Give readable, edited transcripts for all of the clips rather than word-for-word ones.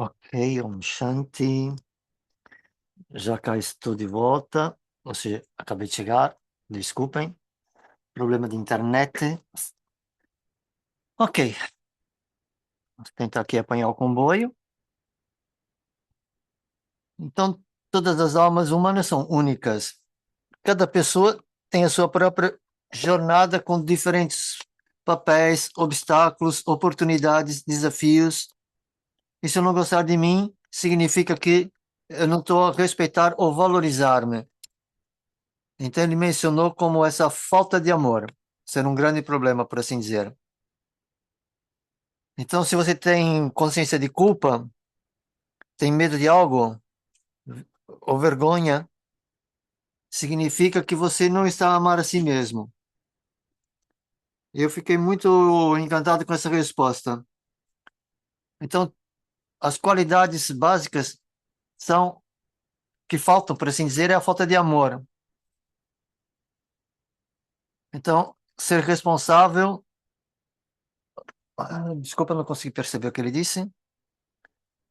Ok, Shanti. Já cá estou de volta. Ou seja, acabei de chegar. Desculpem. Problema de internet. Ok, vou tentar aqui apanhar o comboio. Então, todas as almas humanas são únicas. Cada pessoa tem a sua própria jornada com diferentes papéis, obstáculos, oportunidades, desafios. E se eu não gostar de mim, significa que eu não estou a respeitar ou valorizar-me. Então ele mencionou como essa falta de amor ser um grande problema, por assim dizer. Então, se você tem consciência de culpa, tem medo de algo ou vergonha, significa que você não está a amar a si mesmo. Eu fiquei muito encantado com essa resposta. Então, as qualidades básicas são que faltam, por assim dizer, é a falta de amor. Então, ser responsável. Desculpa, não consegui perceber o que ele disse.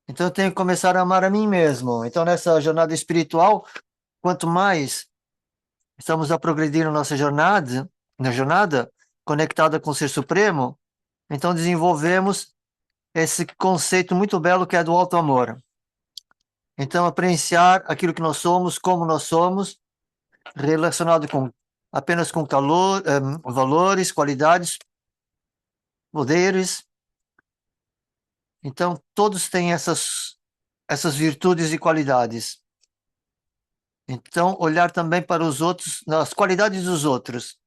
Então, eu tenho que começar a amar a mim mesmo. Então, nessa jornada espiritual, quanto mais estamos a progredir na jornada conectada com o Ser Supremo, então desenvolvemos esse conceito muito belo que é do alto amor. Então, apreciar aquilo que nós somos, como nós somos, relacionado com apenas com calor, valores, qualidades, poderes. Então, todos têm essas virtudes e qualidades. Então, olhar também para os outros, nas qualidades dos outros.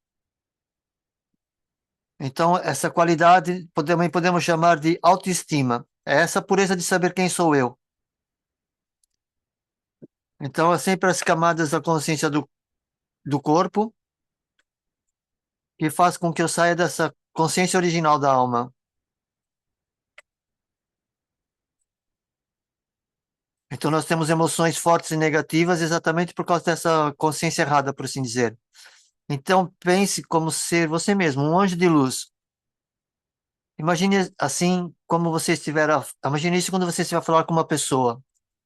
Então, essa qualidade podemos chamar de autoestima. É essa pureza de saber quem sou eu. Então, é sempre as camadas da consciência do corpo que faz com que eu saia dessa consciência original da alma. Então, nós temos emoções fortes e negativas exatamente por causa dessa consciência errada, por assim dizer. Então, pense como ser você mesmo, um anjo de luz. Imagine assim, como você estiver. Imagine isso quando você estiver a falar com uma pessoa. Ou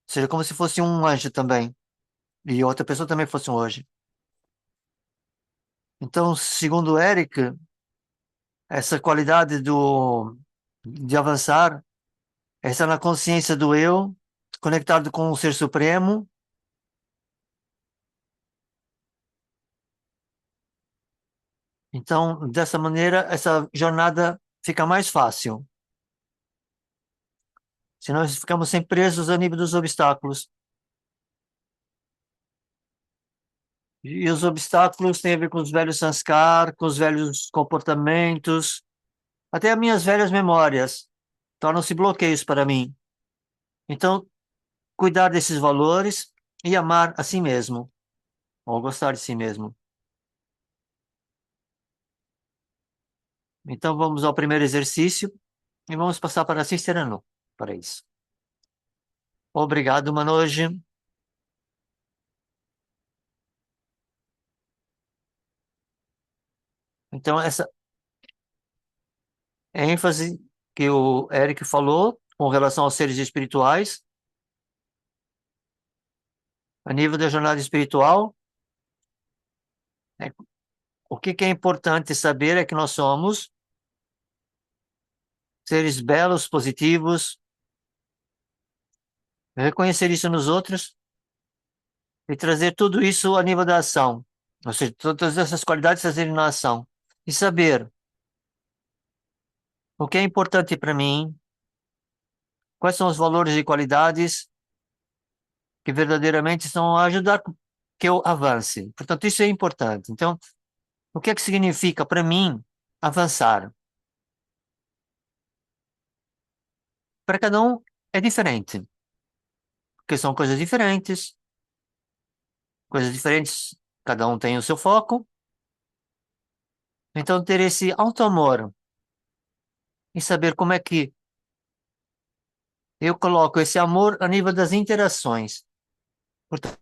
seja, como se fosse um anjo também. E outra pessoa também fosse um anjo. Então, segundo Eric, essa qualidade de avançar, essa na consciência do eu, conectado com o Ser Supremo. Então, dessa maneira, essa jornada fica mais fácil. Se nós ficamos sempre presos a nível dos obstáculos. E os obstáculos têm a ver com os velhos sanskar, com os velhos comportamentos, até as minhas velhas memórias tornam-se bloqueios para mim. Então, cuidar desses valores e amar a si mesmo, ou gostar de si mesmo. Então, vamos ao primeiro exercício e vamos passar para Cicerano para isso. Obrigado, Manoj. Então, essa ênfase que o Eric falou com relação aos seres espirituais, a nível da jornada espiritual, né, o que é importante saber é que nós somos seres belos, positivos, reconhecer isso nos outros e trazer tudo isso a nível da ação. Ou seja, todas essas qualidades trazerem na ação. E saber o que é importante para mim, quais são os valores e qualidades que verdadeiramente estão a ajudar que eu avance. Portanto, isso é importante. Então, o que é que significa para mim avançar? Para cada um é diferente, porque são coisas diferentes, cada um tem o seu foco. Então, ter esse auto-amor e saber como é que eu coloco esse amor a nível das interações. Portanto,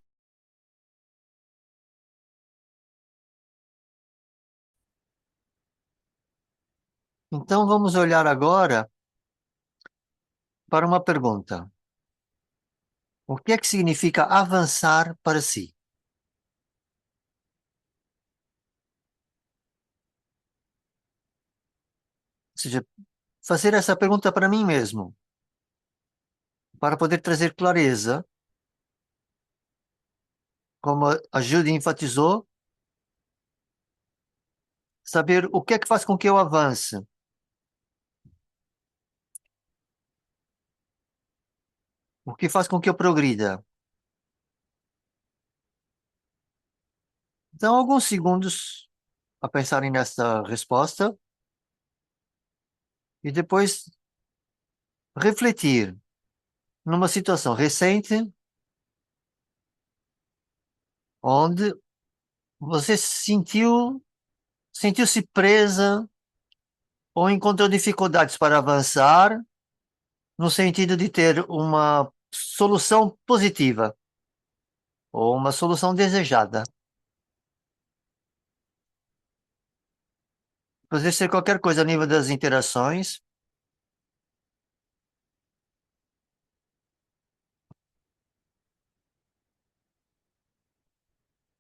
então, vamos olhar agora para uma pergunta. O que é que significa avançar para si? Ou seja, fazer essa pergunta para mim mesmo, para poder trazer clareza, como a Judy enfatizou, saber o que é que faz com que eu avance, o que faz com que eu progrida. Então, alguns segundos a pensarem nessa resposta e depois refletir numa situação recente onde você sentiu-se presa ou encontrou dificuldades para avançar no sentido de ter uma solução positiva ou uma solução desejada. Pode ser qualquer coisa a nível das interações,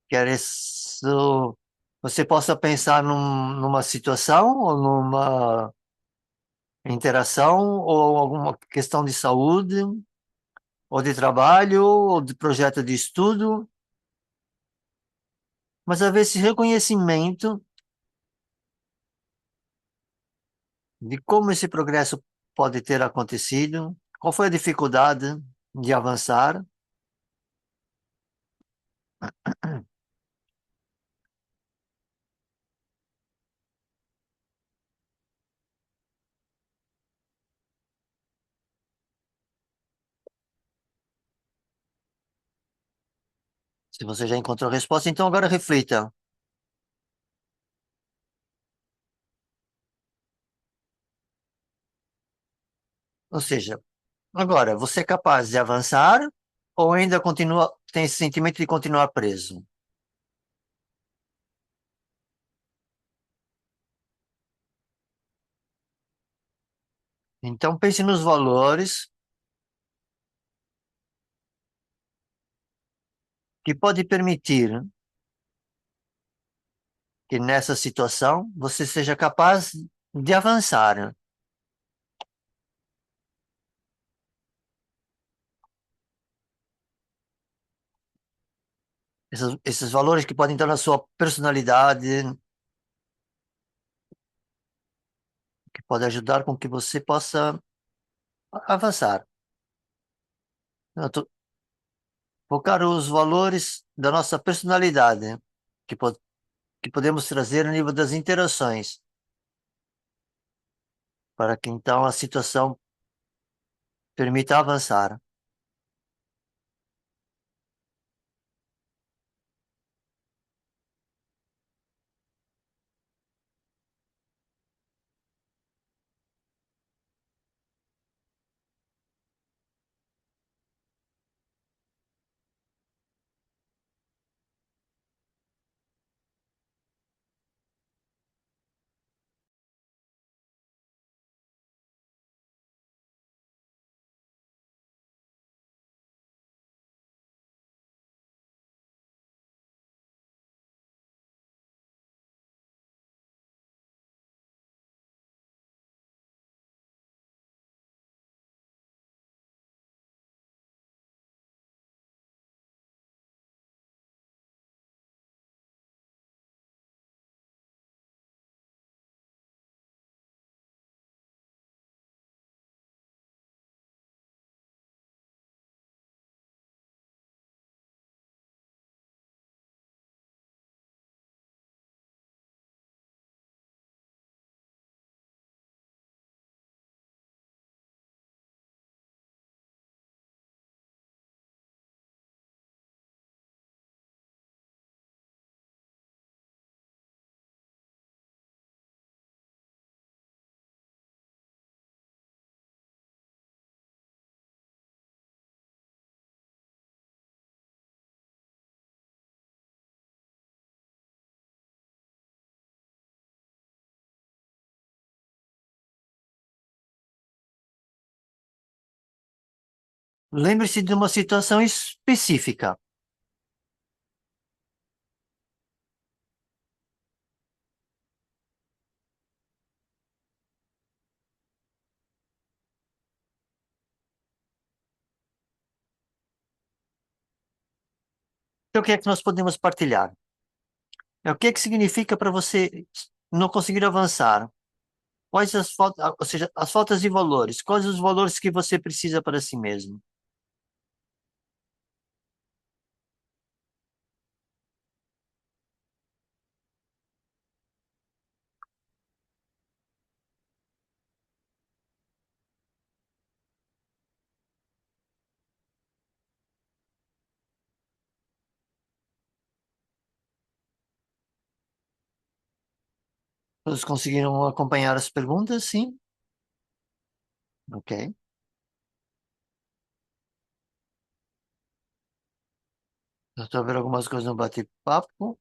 quer isso você possa pensar numa situação ou numa interação ou alguma questão de saúde ou de trabalho ou de projeto de estudo, mas haver esse reconhecimento de como esse progresso pode ter acontecido, qual foi a dificuldade de avançar. Se você já encontrou a resposta, então agora reflita. Ou seja, agora, você é capaz de avançar ou ainda continua, tem esse sentimento de continuar preso? Então pense nos valores que pode permitir que nessa situação você seja capaz de avançar. Esses valores que podem estar na sua personalidade, que pode ajudar com que você possa avançar. Eu tô- Focar os valores da nossa personalidade, que, que podemos trazer a nível das interações, para que então a situação permita avançar. Lembre-se de uma situação específica. Então, o que é que nós podemos partilhar? O que é que significa para você não conseguir avançar? Quais as faltas, ou seja, as faltas de valores? Quais os valores que você precisa para si mesmo? Todos conseguiram acompanhar as perguntas? Sim? Ok. Eu estou a ver algumas coisas no bate-papo,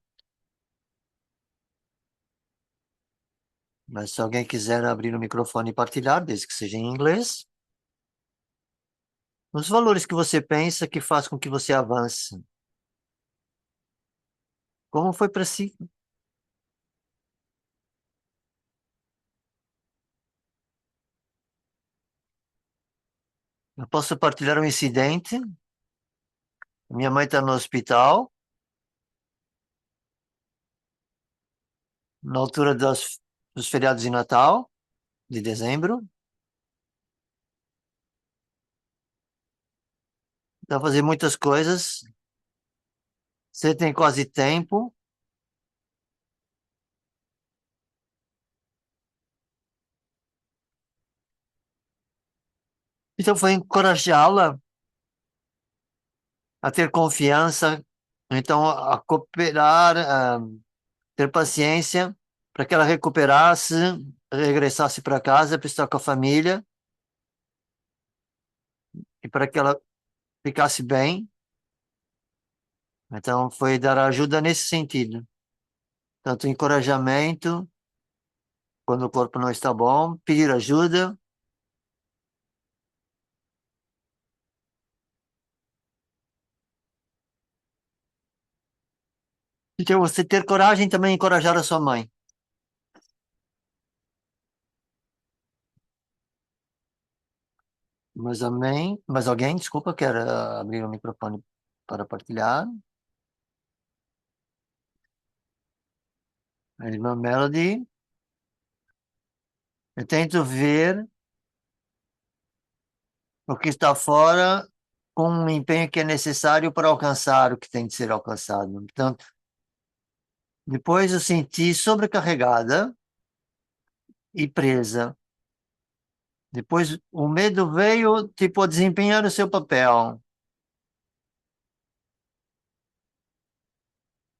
mas se alguém quiser abrir o microfone e partilhar, desde que seja em inglês, os valores que você pensa que faz com que você avance. Como foi para si? Eu posso partilhar um incidente. Minha mãe está no hospital, na altura dos feriados de Natal, de dezembro. Está a fazer muitas coisas. Você tem quase tempo. Então foi encorajá-la a ter confiança, então a cooperar, a ter paciência para que ela recuperasse, regressasse para casa, para estar com a família e para que ela ficasse bem. Então foi dar ajuda nesse sentido, tanto encorajamento quando o corpo não está bom, pedir ajuda. Então você ter coragem também encorajar a sua mãe. Mas amém, mas alguém, desculpa, quer abrir o microfone para partilhar. A irmã Melody, eu tento ver o que está fora com o empenho que é necessário para alcançar o que tem de ser alcançado. Então, depois eu senti sobrecarregada e presa. Depois o medo veio, tipo, a desempenhar o seu papel.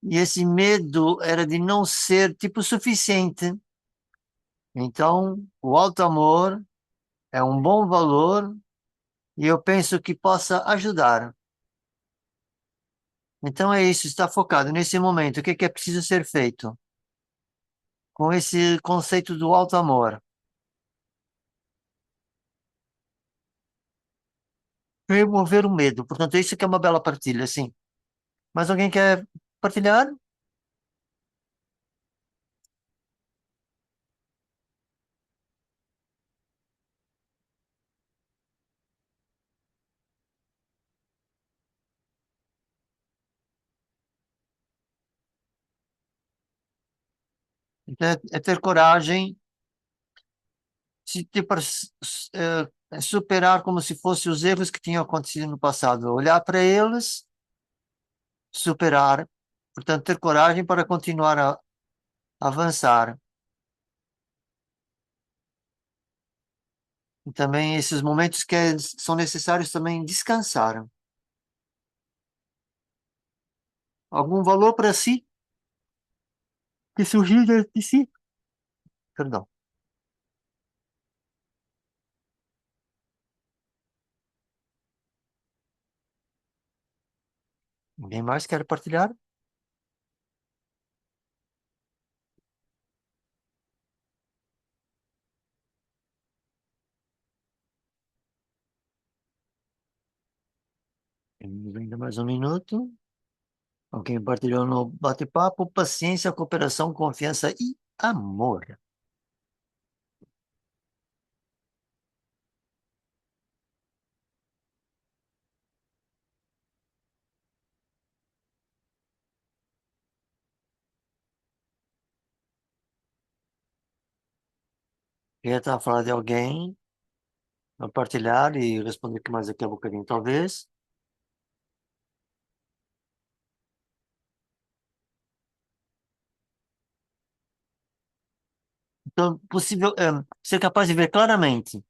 E esse medo era de não ser, tipo, suficiente. Então, o alto amor é um bom valor e eu penso que possa ajudar. Então é isso, está focado nesse momento. O que é preciso ser feito? Com esse conceito do alto amor. Remover o medo. Portanto, isso que é uma bela partilha, sim. Mas alguém quer partilhar? Então, é ter coragem de para superar como se fossem os erros que tinham acontecido no passado. Olhar para eles, superar. Portanto, ter coragem para continuar a avançar. E também esses momentos que são necessários também descansar. Algum valor para si que surgiu de si. Perdão. Ninguém mais quer partilhar? Temos ainda mais um minuto. Alguém partilhou no bate-papo, paciência, cooperação, confiança e amor. Queria estar a falar de alguém, a partilhar e responder que mais daqui a bocadinho, talvez. Então, possível, ser capaz de ver claramente,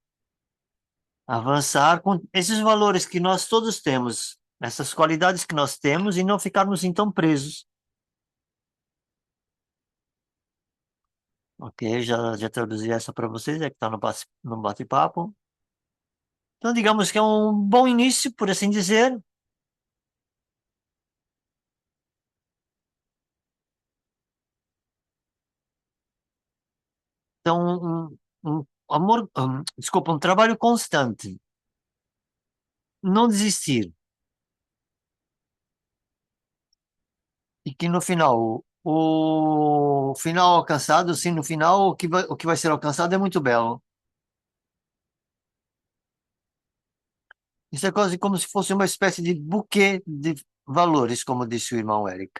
avançar com esses valores que nós todos temos, essas qualidades que nós temos e não ficarmos então presos. Ok, já traduzi essa para vocês, é que está no bate-papo. Então, digamos que é um bom início, por assim dizer. Então, um amor, desculpa, um trabalho constante, não desistir, e que no final, o final alcançado, sim, no final, o que vai ser alcançado é muito belo. Isso é quase como se fosse uma espécie de buquê de valores, como disse o irmão Eric.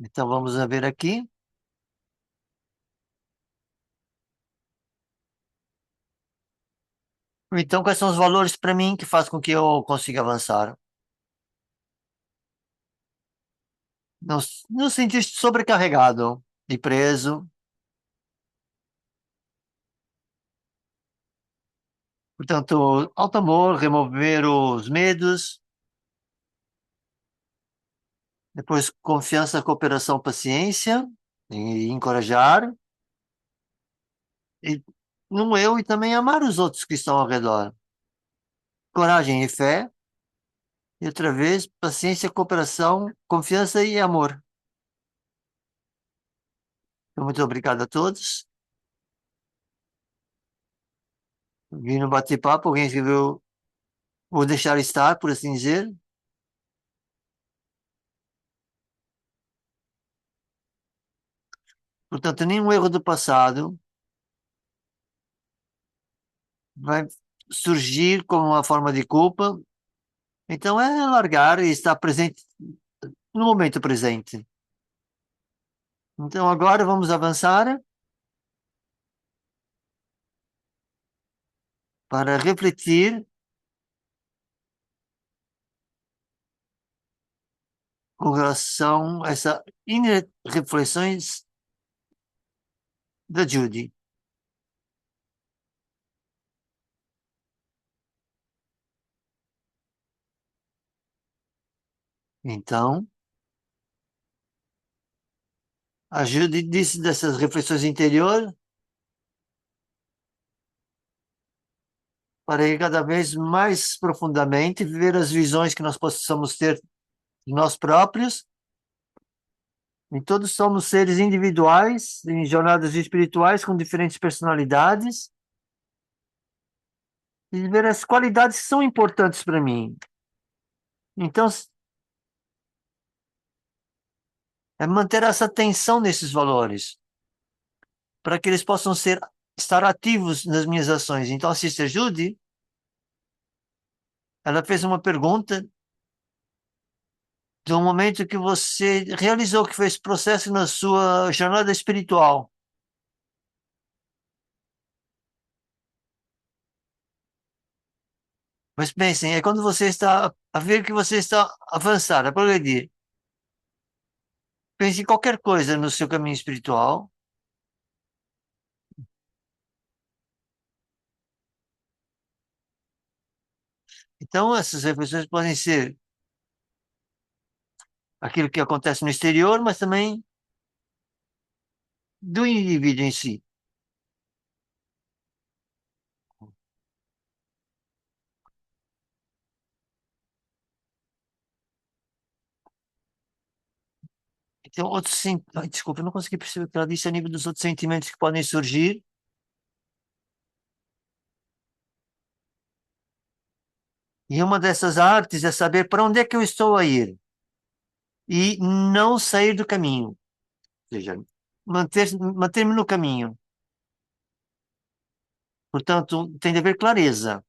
Então, vamos a ver aqui. Então, quais são os valores para mim que faz com que eu consiga avançar? Não, não sentir sobrecarregado e preso. Portanto, alto amor, remover os medos, depois confiança, cooperação, paciência, e encorajar, e no eu e também amar os outros que estão ao redor. Coragem e fé, e outra vez, paciência, cooperação, confiança e amor. Então, muito obrigado a todos. Vim no bate-papo, alguém escreveu, vou deixar estar, por assim dizer. Portanto, nenhum erro do passado vai surgir como uma forma de culpa. Então, é largar e estar presente no momento presente. Então, agora vamos avançar para refletir com relação a essa reflexões da Judy. Então, a Judy disse dessas reflexões interiores para ir cada vez mais profundamente viver as visões que nós possamos ter de nós próprios. E todos somos seres individuais, em jornadas espirituais com diferentes personalidades, e ver as qualidades que são importantes para mim. Então, é manter essa atenção nesses valores, para que eles possam estar ativos nas minhas ações. Então, a Sister Judy, ela fez uma pergunta de um momento que você realizou, que foi esse processo na sua jornada espiritual. Mas pensem, é quando você está a ver que você está a avançar, a progredir. Pense em qualquer coisa no seu caminho espiritual. Então, essas reflexões podem ser aquilo que acontece no exterior, mas também do indivíduo em si. Então, Ai, desculpa, eu não consegui perceber o que ela disse a nível dos outros sentimentos que podem surgir. E uma dessas artes é saber para onde é que eu estou a ir e não sair do caminho, ou seja, manter-me no caminho. Portanto, tem de haver clareza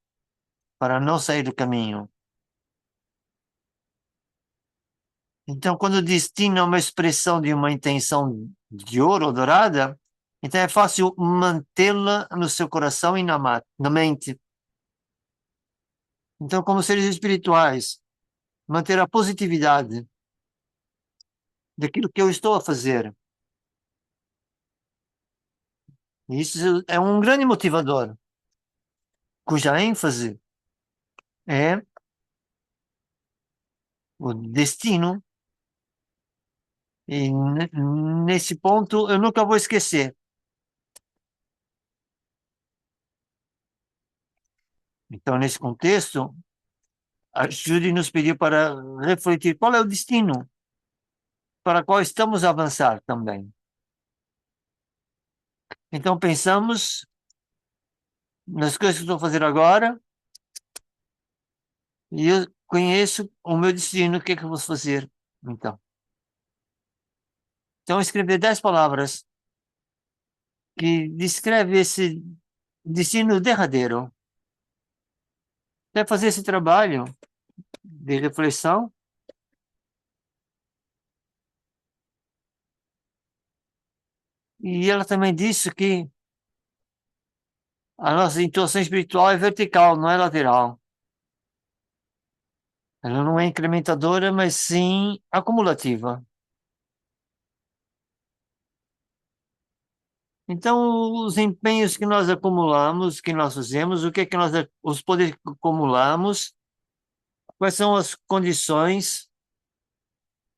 para não sair do caminho. Então, quando o destino é uma expressão de uma intenção de ouro ou dourada, então é fácil mantê-la no seu coração e na mente. Então, como seres espirituais, manter a positividade daquilo que eu estou a fazer. Isso é um grande motivador, cuja ênfase é o destino. E nesse ponto eu nunca vou esquecer. Então, nesse contexto, a Judy nos pediu para refletir qual é o destino para qual estamos a avançar também. Então, pensamos nas coisas que estou a fazer agora e eu conheço o meu destino, o que é que eu vou fazer. Então escrever 10 palavras que descreve esse destino derradeiro. Até fazer esse trabalho de reflexão. E ela também disse que a nossa intuição espiritual é vertical, não é lateral. Ela não é incrementadora, mas sim acumulativa. Então, os empenhos que nós acumulamos, que nós fazemos, o que é que nós, os poderes que acumulamos, quais são as condições.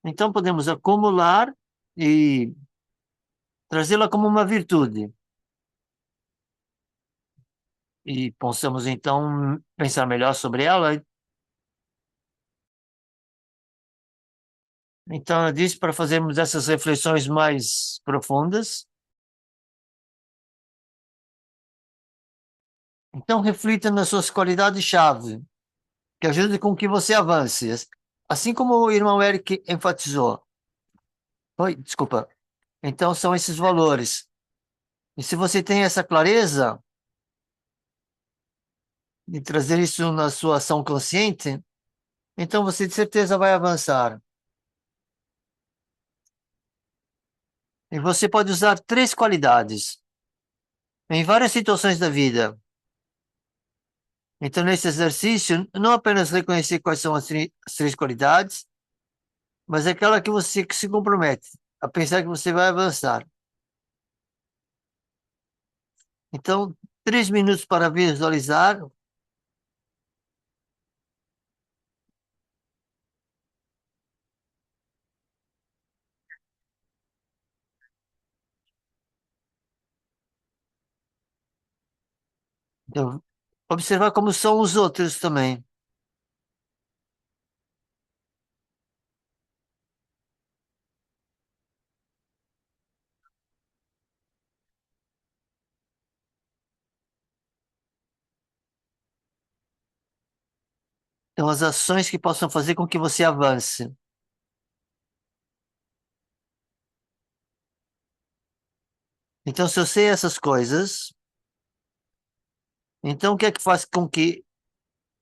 Então, podemos acumular e trazê-la como uma virtude. E possamos, então, pensar melhor sobre ela. Então, eu disse para fazermos essas reflexões mais profundas. Então, reflita nas suas qualidades-chave, que ajudem com que você avance. Assim como o irmão Eric enfatizou. Oi, desculpa. Então, são esses valores. E se você tem essa clareza de trazer isso na sua ação consciente, então você de certeza vai avançar. E você pode usar três qualidades em várias situações da vida. Então, nesse exercício, não apenas reconhecer quais são as três qualidades, mas aquela que você que se compromete a pensar que você vai avançar. Então, 3 minutos para visualizar. Então, observar como são os outros também. Então, as ações que possam fazer com que você avance. Então, se eu sei essas coisas, então o que é que faz com que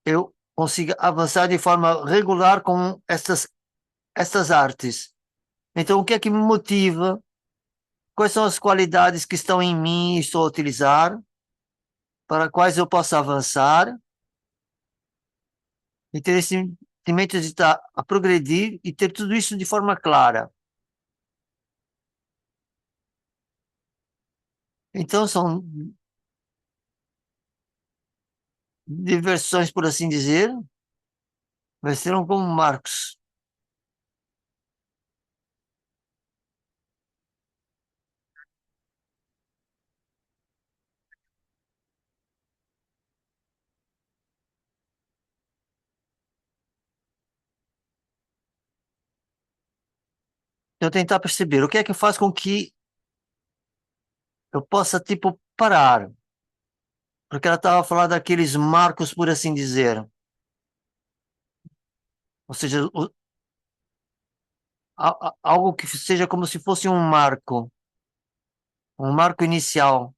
eu consiga avançar de forma regular com estas artes? Então, o que é que me motiva? Quais são as qualidades que estão em mim e estou a utilizar, para quais eu possa avançar e ter esse sentimento de estar a progredir e ter tudo isso de forma clara. Então, são diversões, por assim dizer, mas serão como marcos. Eu tentar perceber o que é que faz com que eu possa, tipo, parar. Porque ela estava a falar daqueles marcos, por assim dizer. Ou seja, algo que seja como se fosse um marco inicial.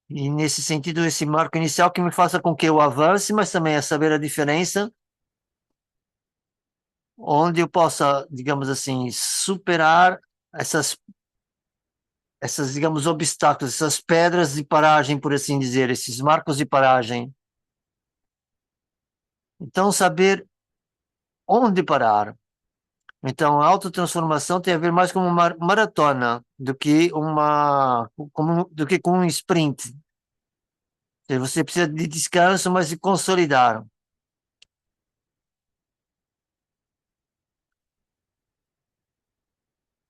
E nesse sentido, esse marco inicial que me faça com que eu avance, mas também é saber a diferença, onde eu possa, digamos assim, superar essas, digamos, obstáculos, essas pedras de paragem, por assim dizer, esses marcos de paragem. Então, saber onde parar. Então, a autotransformação tem a ver mais com uma maratona do que do que com um sprint. Você precisa de descanso, mas de consolidar.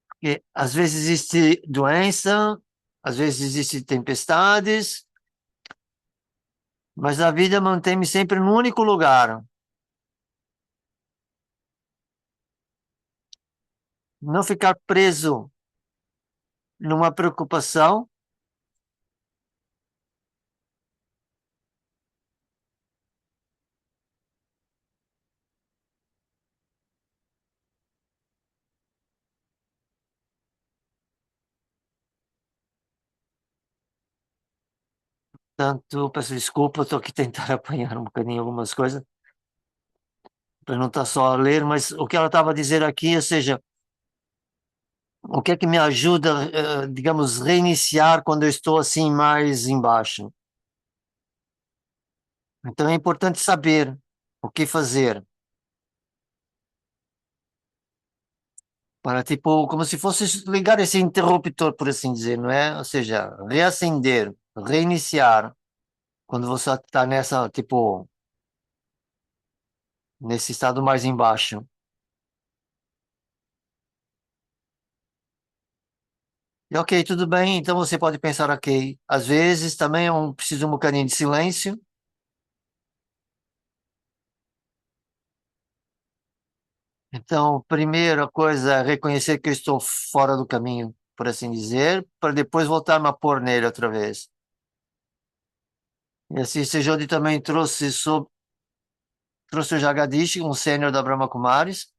Porque às vezes existe doença, às vezes existem tempestades, mas a vida mantém-me sempre num único lugar. Não ficar preso numa preocupação. Tanto, peço desculpa, estou aqui tentando apanhar um bocadinho algumas coisas, para não estar só a ler, mas o que ela estava a dizer aqui, ou seja, o que é que me ajuda, digamos, reiniciar quando eu estou assim mais embaixo? Então é importante saber o que fazer para, tipo, como se fosse ligar esse interruptor, por assim dizer, não é? Ou seja, reacender, reiniciar quando você está nessa, tipo, nesse estado mais embaixo. E ok, tudo bem, então você pode pensar, ok, às vezes também preciso de um bocadinho de silêncio. Então, primeira coisa é reconhecer que eu estou fora do caminho, por assim dizer, para depois voltar-me a pôr nele outra vez. E assim, Sejodi também trouxe o Jagadish, um sênior da Brahma Kumaris,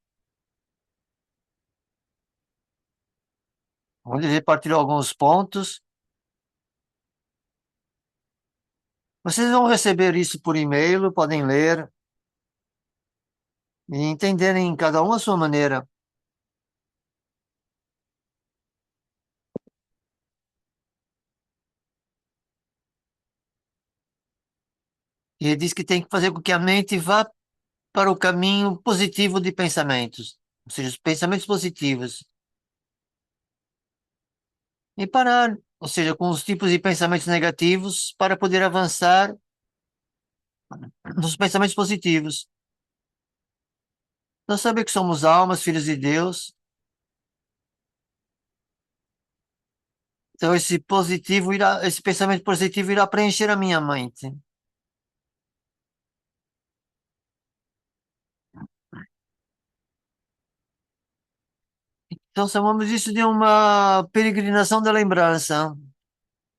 onde ele partilhou alguns pontos. Vocês vão receber isso por e-mail, podem ler e entenderem cada um a sua maneira. E ele diz que tem que fazer com que a mente vá para o caminho positivo de pensamentos, ou seja, os pensamentos positivos. E parar, ou seja, com os tipos de pensamentos negativos para poder avançar nos pensamentos positivos. Nós sabemos que somos almas, filhos de Deus, então esse pensamento positivo irá preencher a minha mente. Então chamamos isso de uma peregrinação da lembrança.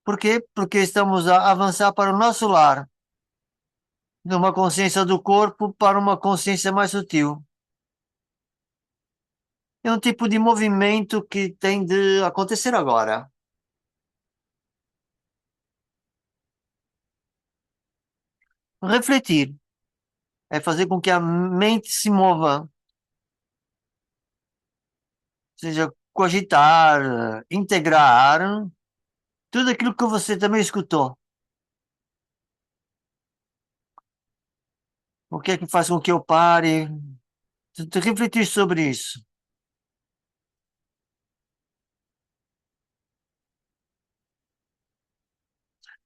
Por quê? Porque estamos a avançar para o nosso lar, de uma consciência do corpo para uma consciência mais sutil. É um tipo de movimento que tem de acontecer agora. Refletir é fazer com que a mente se mova, ou seja, cogitar, integrar tudo aquilo que você também escutou. O que é que faz com que eu pare? De refletir sobre isso.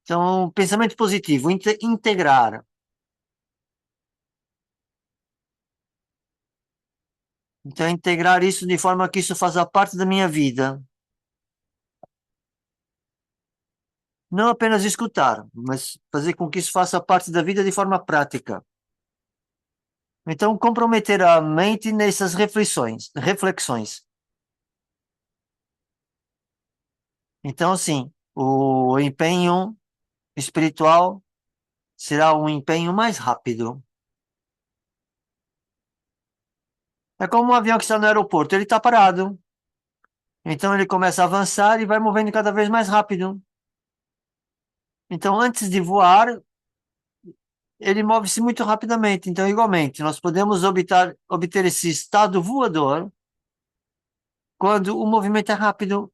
Então, pensamento positivo, integrar. Então, integrar isso de forma que isso faça parte da minha vida. Não apenas escutar, mas fazer com que isso faça parte da vida de forma prática. Então, comprometer a mente nessas reflexões. Então, assim, o empenho espiritual será um empenho mais rápido. É como um avião que está no aeroporto, ele está parado. Então ele começa a avançar e vai movendo cada vez mais rápido. Então, antes de voar, ele move-se muito rapidamente. Então, igualmente, nós podemos obter esse estado voador quando o movimento é rápido.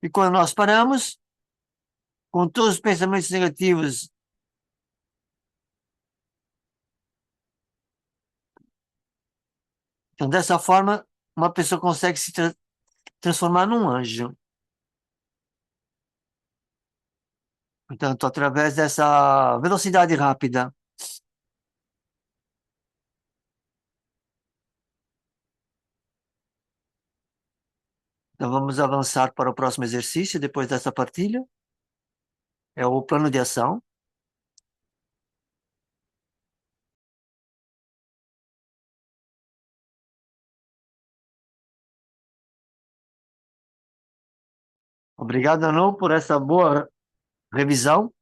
E quando nós paramos, com todos os pensamentos negativos, então, dessa forma, uma pessoa consegue se transformar num anjo. Portanto, através dessa velocidade rápida. Então, vamos avançar para o próximo exercício depois dessa partilha. É o plano de ação. Obrigado, Anu, por essa boa revisão.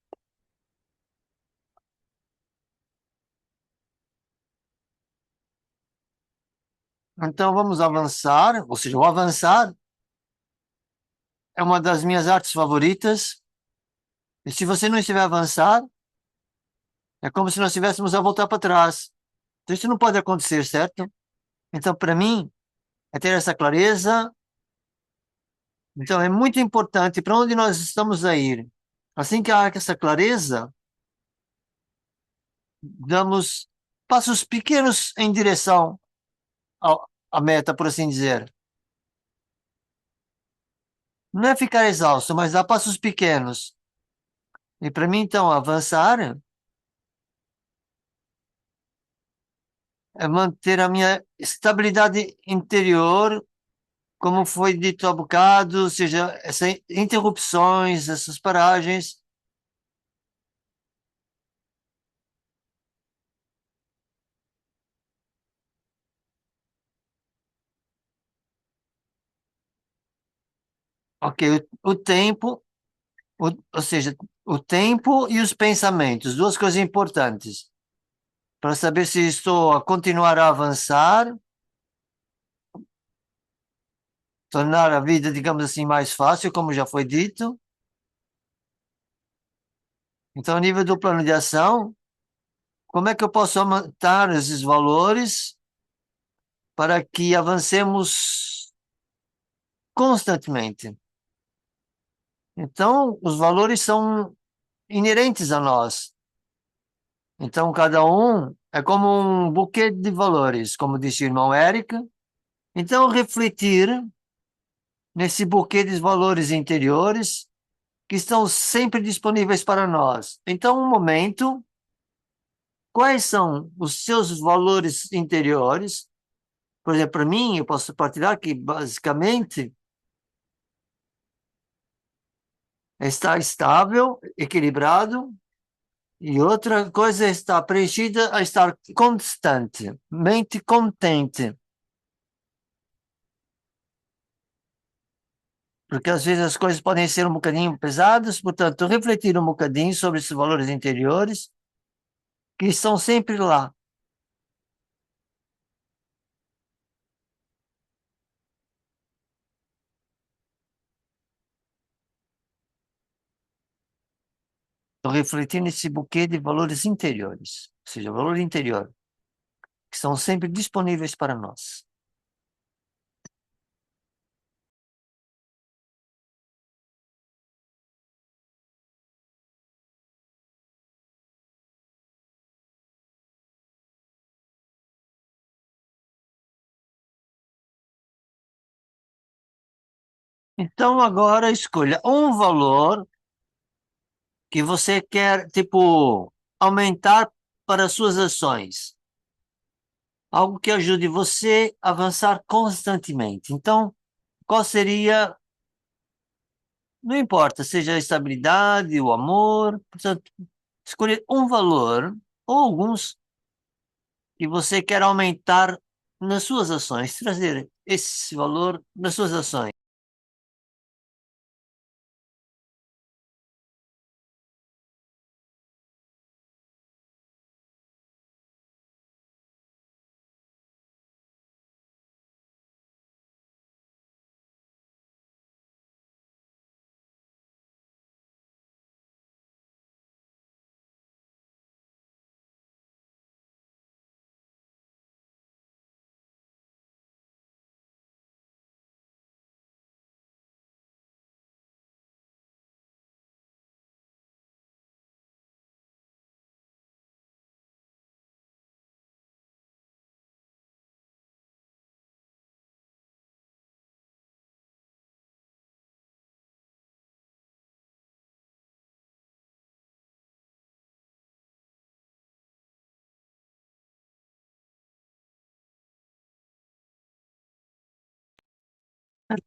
Então, vamos avançar, ou seja, o avançar é uma das minhas artes favoritas. E se você não estiver a avançar, é como se nós estivéssemos a voltar para trás. Então, isso não pode acontecer, certo? Então, para mim, é ter essa clareza. Então, é muito importante para onde nós estamos a ir. Assim que há essa clareza, damos passos pequenos em direção à meta, por assim dizer. Não é ficar exausto, mas dar passos pequenos. E para mim, então, avançar é manter a minha estabilidade interior, como foi dito há bocado, ou seja, essas interrupções, essas paragens. Ok, o tempo, ou seja, o tempo e os pensamentos, duas coisas importantes, para saber se estou a continuar a avançar, tornar a vida, digamos assim, mais fácil, como já foi dito. Então, a nível do plano de ação, como é que eu posso aumentar esses valores para que avancemos constantemente? Então, os valores são inerentes a nós. Então, cada um é como um buquê de valores, como disse o irmão Eric. Então, refletir nesse buquê de valores interiores que estão sempre disponíveis para nós. Então, um momento, quais são os seus valores interiores? Por exemplo, para mim, eu posso partilhar que, basicamente, é estar estável, equilibrado, e outra coisa é estar preenchida, a estar constante, mente contente. Porque às vezes as coisas podem ser um bocadinho pesadas, portanto, refletir um bocadinho sobre esses valores interiores que estão sempre lá. Estou refletindo esse buquê de valores interiores, ou seja, valor interior, que são sempre disponíveis para nós. Então, agora escolha um valor que você quer, tipo, aumentar para as suas ações. Algo que ajude você a avançar constantemente. Então, qual seria, não importa, seja a estabilidade, o amor, portanto, escolher um valor ou alguns que você quer aumentar nas suas ações, trazer esse valor nas suas ações.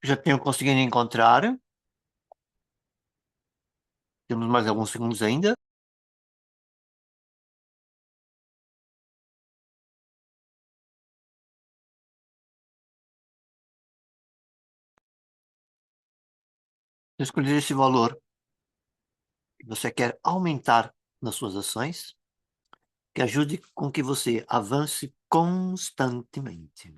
Já tenho conseguido encontrar. Temos mais alguns segundos ainda. Escolher esse valor que você quer aumentar nas suas ações, que ajude com que você avance constantemente.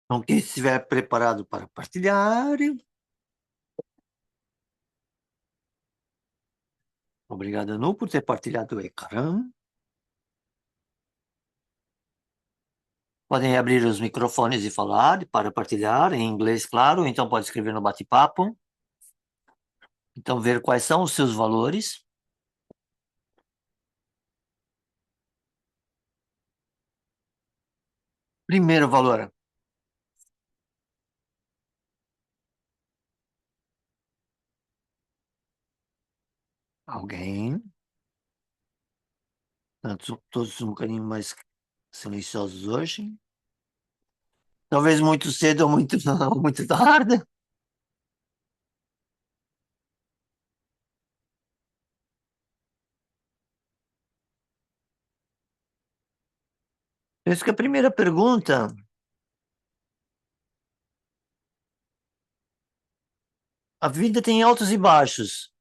Então, quem estiver preparado para partilhar, obrigado, Anu, por ter partilhado o ecrã. Podem abrir os microfones e falar para partilhar, em inglês, claro, então pode escrever no bate-papo. Então, ver quais são os seus valores. Primeiro valor, alguém. Todos um bocadinho mais silenciosos hoje. Talvez muito cedo ou muito, ou muito tarde. Penso que a primeira pergunta, a vida tem altos e baixos,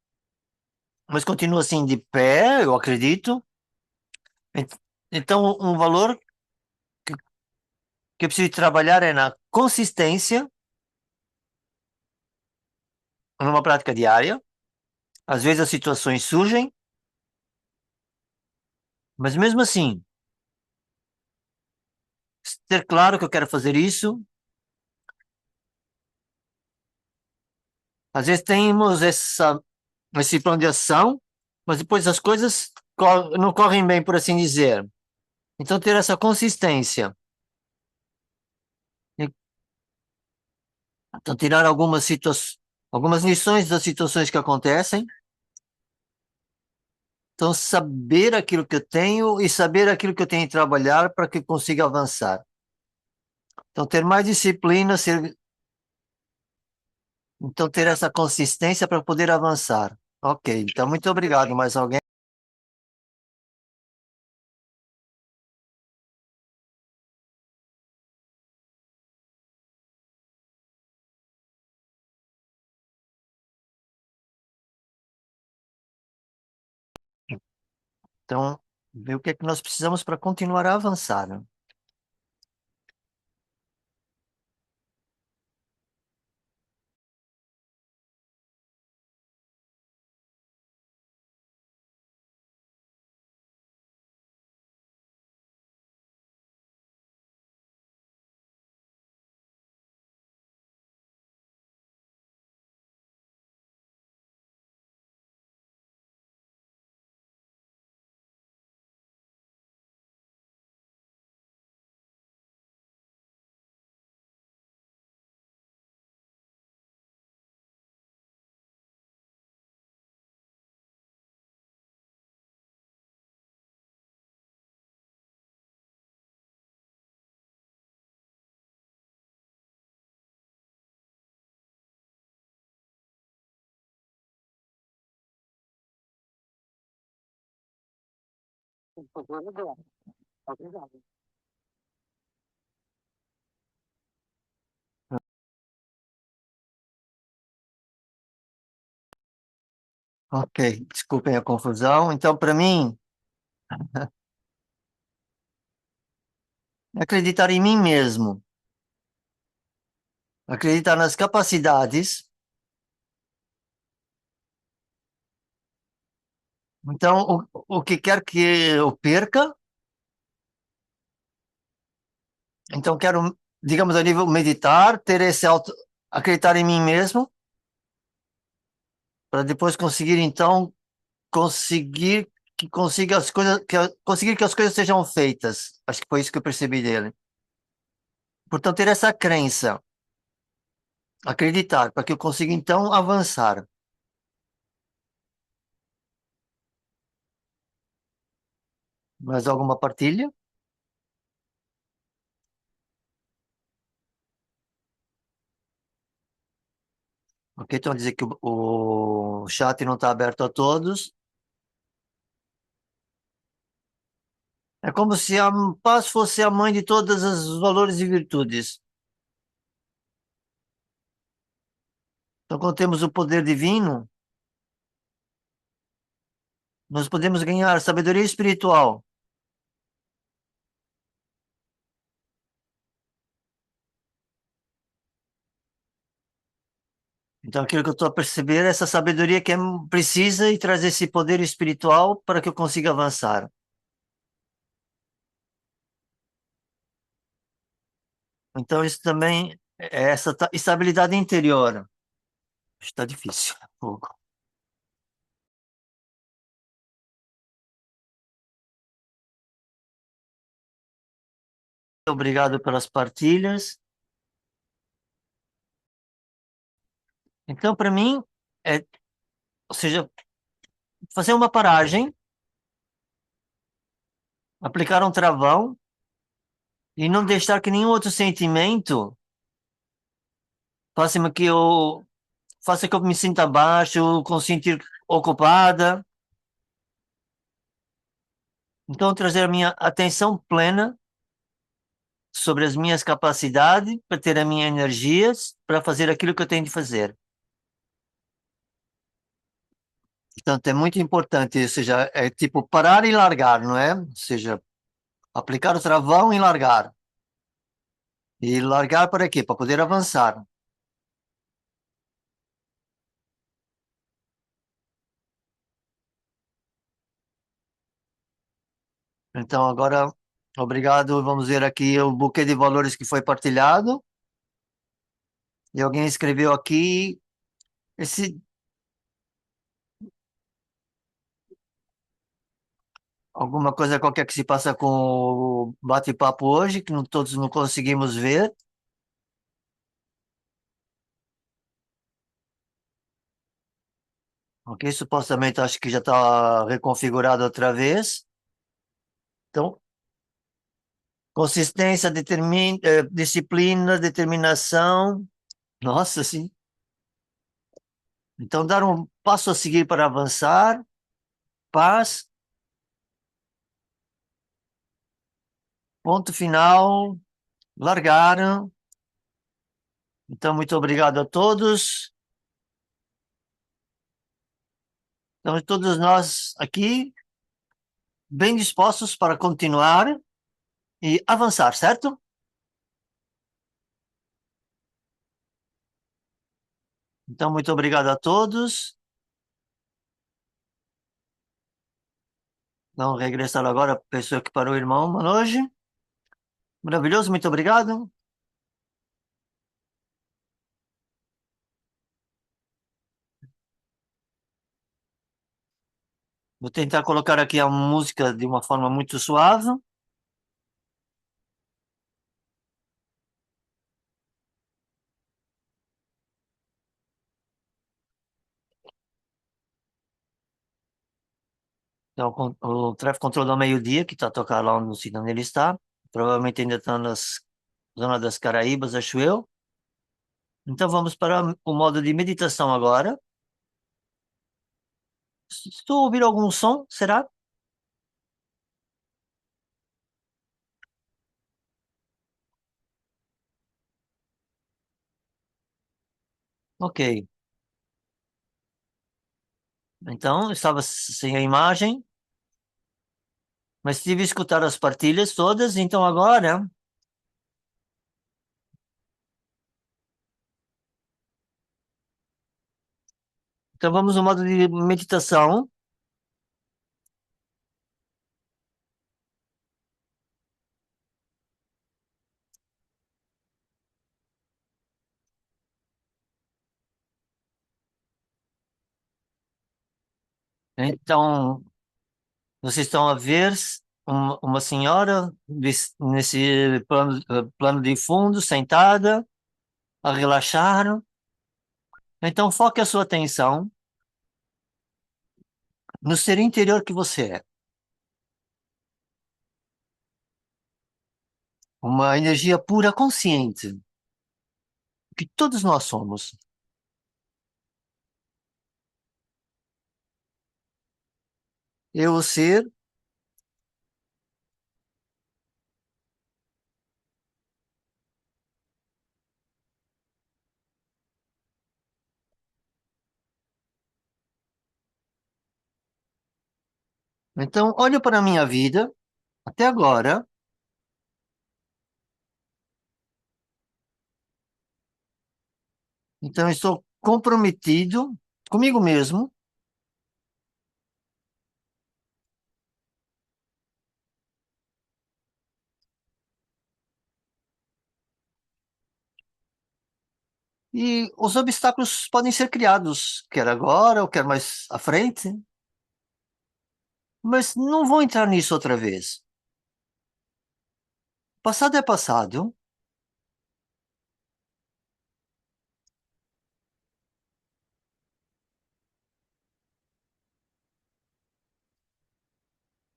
mas continua assim de pé, eu acredito. Ent- Então, um valor que, que eu preciso trabalhar é na consistência, numa prática diária. Às vezes as situações surgem, mas mesmo assim, ter claro que eu quero fazer isso. Às vezes temos esse plano de ação, mas depois as coisas não correm bem, por assim dizer. Então, ter essa consistência. E- Então, tirar algumas lições das situações que acontecem. Então, saber aquilo que eu tenho e saber aquilo que eu tenho que trabalhar para que eu consiga avançar. Então, ter mais disciplina, então ter essa consistência para poder avançar. Ok, então muito obrigado. Mais alguém? Então, ver o que é que nós precisamos para continuar a avançar, né? Ok, desculpem a confusão. Então, para mim, acreditar em mim mesmo, acreditar nas capacidades. Então, o que quer que eu perca, então quero, digamos, a nível meditar, ter esse acreditar em mim mesmo, para depois conseguir, então, conseguir que consiga as coisas, conseguir que as coisas sejam feitas. Acho que foi isso que eu percebi dele. Portanto, ter essa crença, acreditar, para que eu consiga então avançar. Mais alguma partilha? Ok, então dizer que o chat não está aberto a todos. É como se a paz fosse a mãe de todos os valores e virtudes. Então, quando temos o poder divino, nós podemos ganhar sabedoria espiritual. Então, aquilo que eu estou a perceber é essa sabedoria que é precisa e traz esse poder espiritual para que eu consiga avançar. Então, isso também é essa estabilidade interior. Está difícil. Pouco. Obrigado pelas partilhas. Então, para mim, é, ou seja, fazer uma paragem, aplicar um travão e não deixar que nenhum outro sentimento faça-me que eu faça que eu me sinta abaixo, com sentir ocupada. Então, trazer a minha atenção plena sobre as minhas capacidades, para ter as minhas energias, para fazer aquilo que eu tenho de fazer. Portanto, é muito importante, ou seja, é tipo parar e largar, não é? Ou seja, aplicar o travão e largar. E largar para quê? Para poder avançar. Então, agora, obrigado. Vamos ver aqui o buquê de valores que foi partilhado. E alguém escreveu aqui esse alguma coisa qualquer que se passa com o bate-papo hoje, que todos não conseguimos ver. Ok, supostamente acho que já está reconfigurado outra vez. Então, consistência, disciplina, determinação. Nossa, sim. Então, dar um passo a seguir para avançar, paz, ponto final, largaram. Então, muito obrigado a todos. Estamos todos nós aqui bem dispostos para continuar e avançar, certo? Então, muito obrigado a todos. Vamos regressar agora para a pessoa que parou o irmão Manoj. Maravilhoso, muito obrigado. Vou tentar colocar aqui a música de uma forma muito suave. Então, o Traffic Control do meio-dia, que está a tocar lá no sítio onde ele está. Provavelmente ainda está nas zona das Caraíbas, acho eu. Então, vamos para o modo de meditação agora. Estou a ouvir algum som? Será? Ok. Então, eu estava sem a imagem, mas tive que escutar as partilhas todas. Então, agora, então vamos no modo de meditação. Então, Vocês estão a ver uma senhora nesse plano de fundo, sentada, a relaxar. Então, foque a sua atenção no ser interior que você é. Uma energia pura consciente, que todos nós somos. Eu, o ser. Então, olho para a minha vida, até agora. Então, estou comprometido comigo mesmo e os obstáculos podem ser criados, quer agora ou quer mais à frente, mas não vou entrar nisso outra vez. Passado é passado,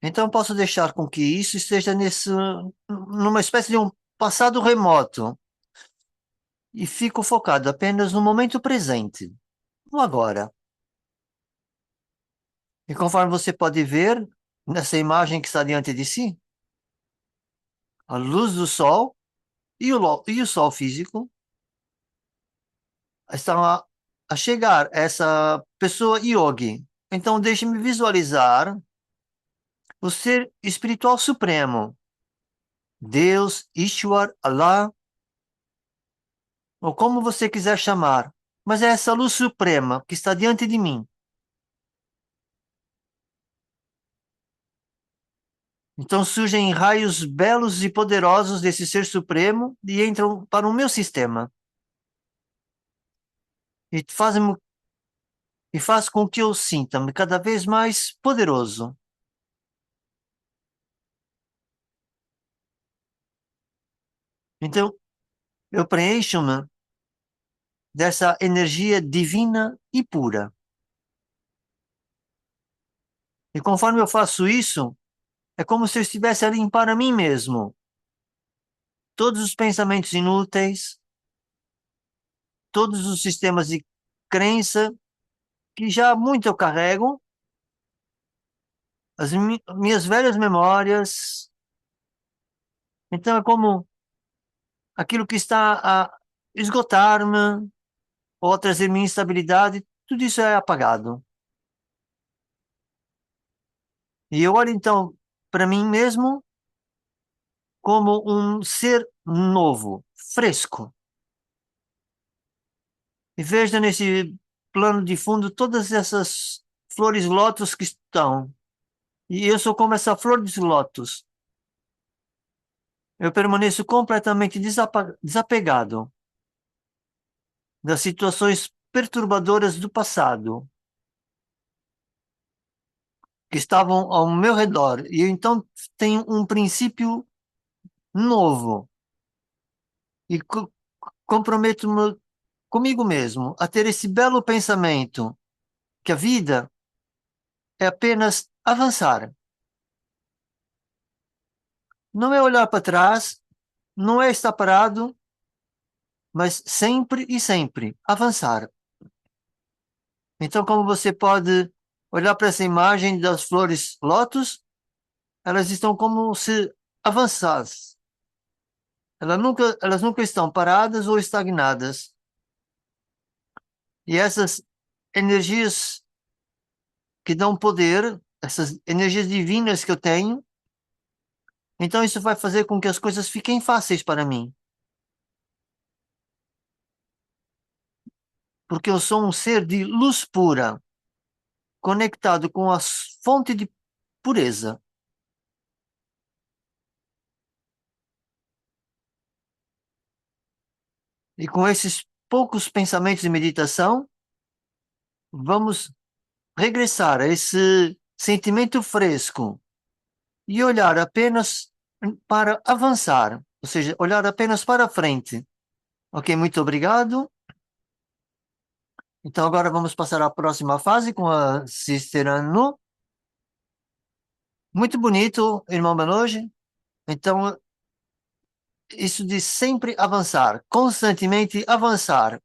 então posso deixar com que isso esteja numa espécie de um passado remoto e fico focado apenas no momento presente, no agora. E conforme você pode ver nessa imagem que está diante de si, a luz do sol e o sol físico estão a chegar a essa pessoa yogi. Então deixe-me visualizar o ser espiritual supremo, Deus, Ishwar, Allah, ou como você quiser chamar, mas é essa luz suprema que está diante de mim. Então surgem raios belos e poderosos desse ser supremo e entram para o meu sistema e faz com que eu sinta-me cada vez mais poderoso. Então eu preencho-me dessa energia divina e pura. E conforme eu faço isso, é como se eu estivesse a limpar a mim mesmo. Todos os pensamentos inúteis, todos os sistemas de crença que já há muito eu carrego, minhas velhas memórias. Então é como aquilo que está a esgotar-me ou a trazer-me instabilidade, tudo isso é apagado. E eu olho então para mim mesmo como um ser novo, fresco. E veja nesse plano de fundo todas essas flores lótus que estão. E eu sou como essa flor de lótus. Eu permaneço completamente desapegado das situações perturbadoras do passado que estavam ao meu redor. E eu então tenho um princípio novo e comprometo-me comigo mesmo a ter esse belo pensamento que a vida é apenas avançar. Não é olhar para trás, não é estar parado, mas sempre e sempre avançar. Então, como você pode olhar para essa imagem das flores lótus, elas estão como se avançassem. Elas nunca estão paradas ou estagnadas. E essas energias que dão poder, essas energias divinas que eu tenho, então isso vai fazer com que as coisas fiquem fáceis para mim. Porque eu sou um ser de luz pura, conectado com a fonte de pureza. E com esses poucos pensamentos de meditação, vamos regressar a esse sentimento fresco e olhar apenas para avançar, ou seja, olhar apenas para frente. Ok, muito obrigado. Então agora vamos passar à próxima fase com a Sister Anu. Muito bonito, irmão Benoji. Então, isso de sempre avançar, constantemente avançar.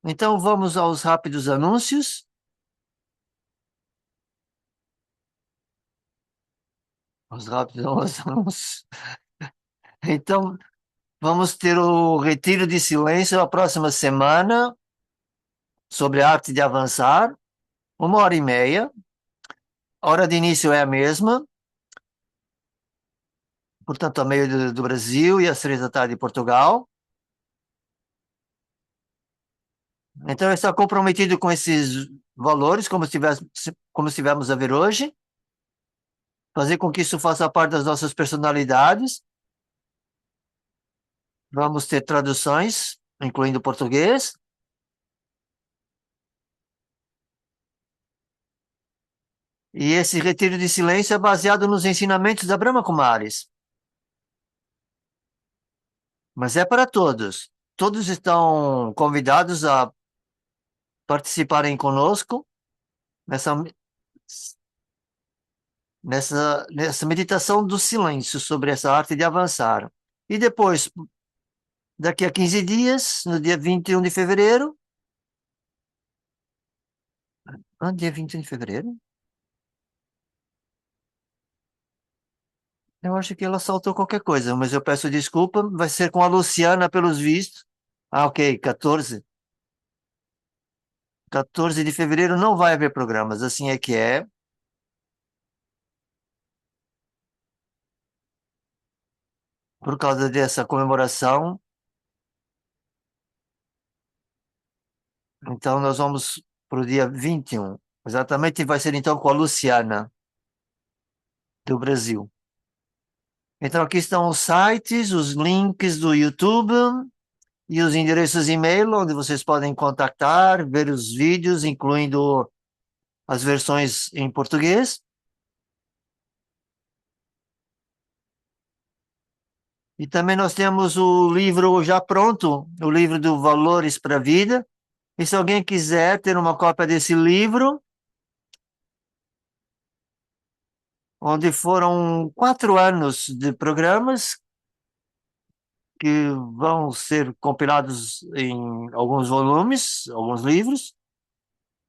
Então vamos aos rápidos anúncios. Os rápidos anúncios. Então, vamos ter o retiro de silêncio a próxima semana sobre a arte de avançar, 1 hora e meia. A hora de início é a mesma, portanto, ao meio do Brasil e às 3 da tarde de Portugal. Então, eu estou comprometido com esses valores, como estivemos a ver hoje, fazer com que isso faça parte das nossas personalidades. Vamos ter traduções, incluindo português. E esse retiro de silêncio é baseado nos ensinamentos da Brahma Kumaris. Mas é para todos. Todos estão convidados a participarem conosco nessa, nessa meditação do silêncio sobre essa arte de avançar. E depois, daqui a 15 dias, no dia 21 de fevereiro. Dia 21 de fevereiro? Eu acho que ela saltou qualquer coisa, mas eu peço desculpa. Vai ser com a Luciana, pelos vistos. Ah, ok, 14. 14 de fevereiro não vai haver programas, assim é que é. Por causa dessa comemoração. Então, nós vamos para o dia 21. Exatamente, vai ser então com a Luciana, do Brasil. Então, aqui estão os sites, os links do YouTube e os endereços e-mail, onde vocês podem contactar, ver os vídeos, incluindo as versões em português. E também nós temos o livro já pronto, o livro do Valores para a Vida. E se alguém quiser ter uma cópia desse livro, onde foram 4 anos de programas que vão ser compilados em alguns volumes, alguns livros.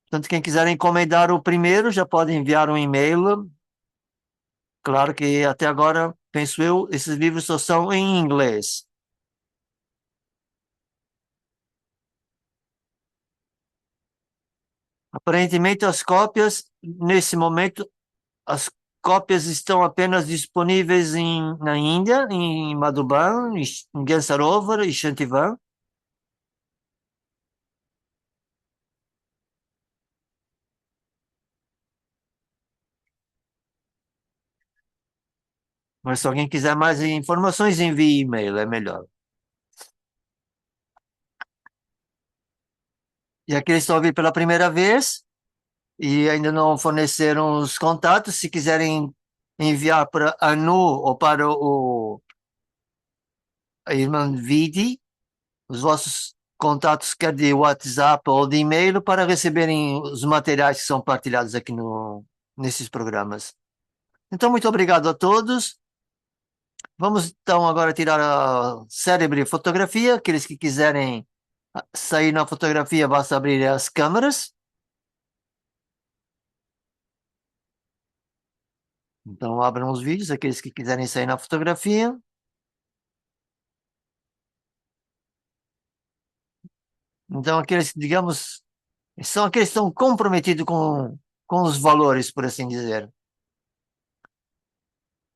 Portanto, quem quiser encomendar o primeiro já pode enviar um e-mail. Claro que até agora, penso eu, esses livros só são em inglês. Aparentemente, as cópias, nesse momento, as cópias estão apenas disponíveis na Índia, em Madhuban, em Gansarovar e Shantivan. Mas se alguém quiser mais informações, envie e-mail, é melhor. E aqueles que estão a vir pela primeira vez e ainda não forneceram os contatos, se quiserem enviar para a Anu ou para a irmã Vidi, os vossos contatos, quer de WhatsApp ou de e-mail, para receberem os materiais que são partilhados aqui nesses programas. Então, muito obrigado a todos. Vamos então agora tirar a célebre fotografia. Aqueles que quiserem sair na fotografia, basta abrir as câmeras. Então, abram os vídeos, aqueles que quiserem sair na fotografia. Então, aqueles que, digamos, são aqueles que estão comprometidos com os valores, por assim dizer.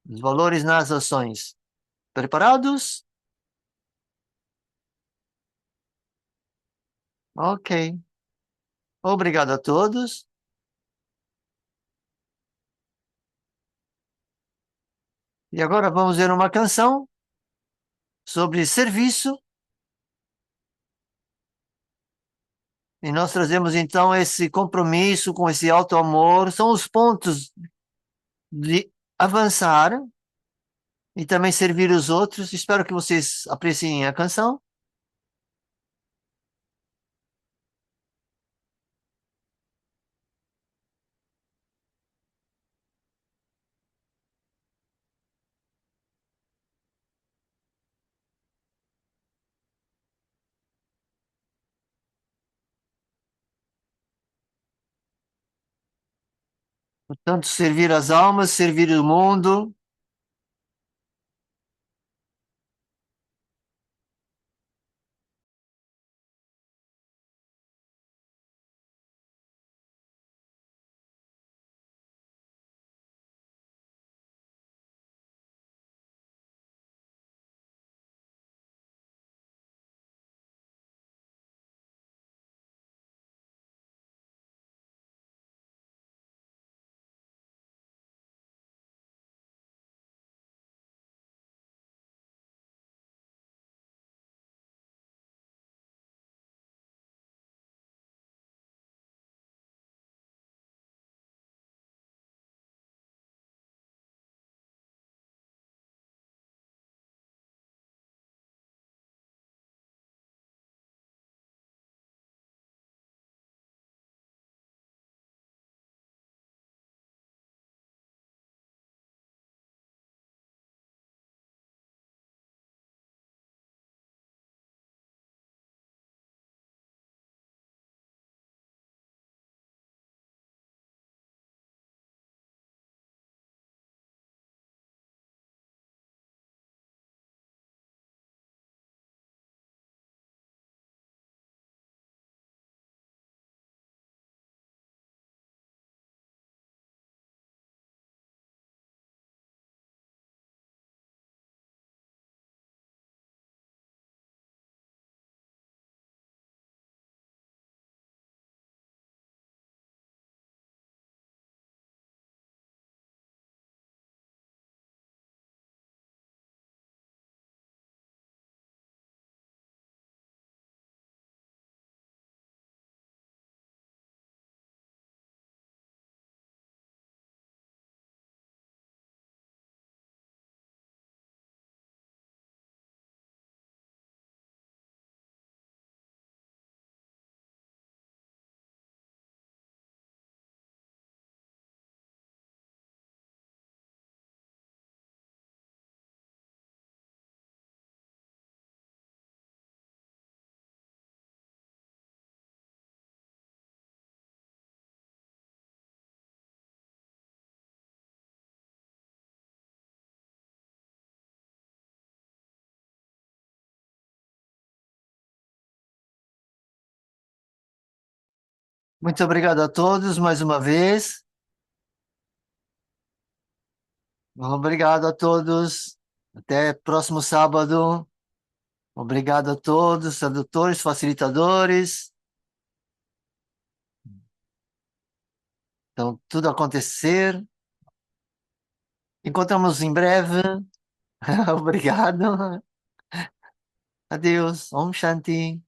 Os valores nas ações. Preparados? Ok. Obrigado a todos. E agora vamos ver uma canção sobre serviço E nós trazemos então esse compromisso com esse alto amor, são os pontos de avançar e também servir os outros. Espero que vocês apreciem a canção. Portanto, servir as almas, servir o mundo. Muito obrigado a todos mais uma vez. Obrigado a todos. Até próximo sábado. Obrigado a todos, tradutores, facilitadores. Então, tudo acontecer. Encontramos em breve. Obrigado. Adeus. Om Shanti.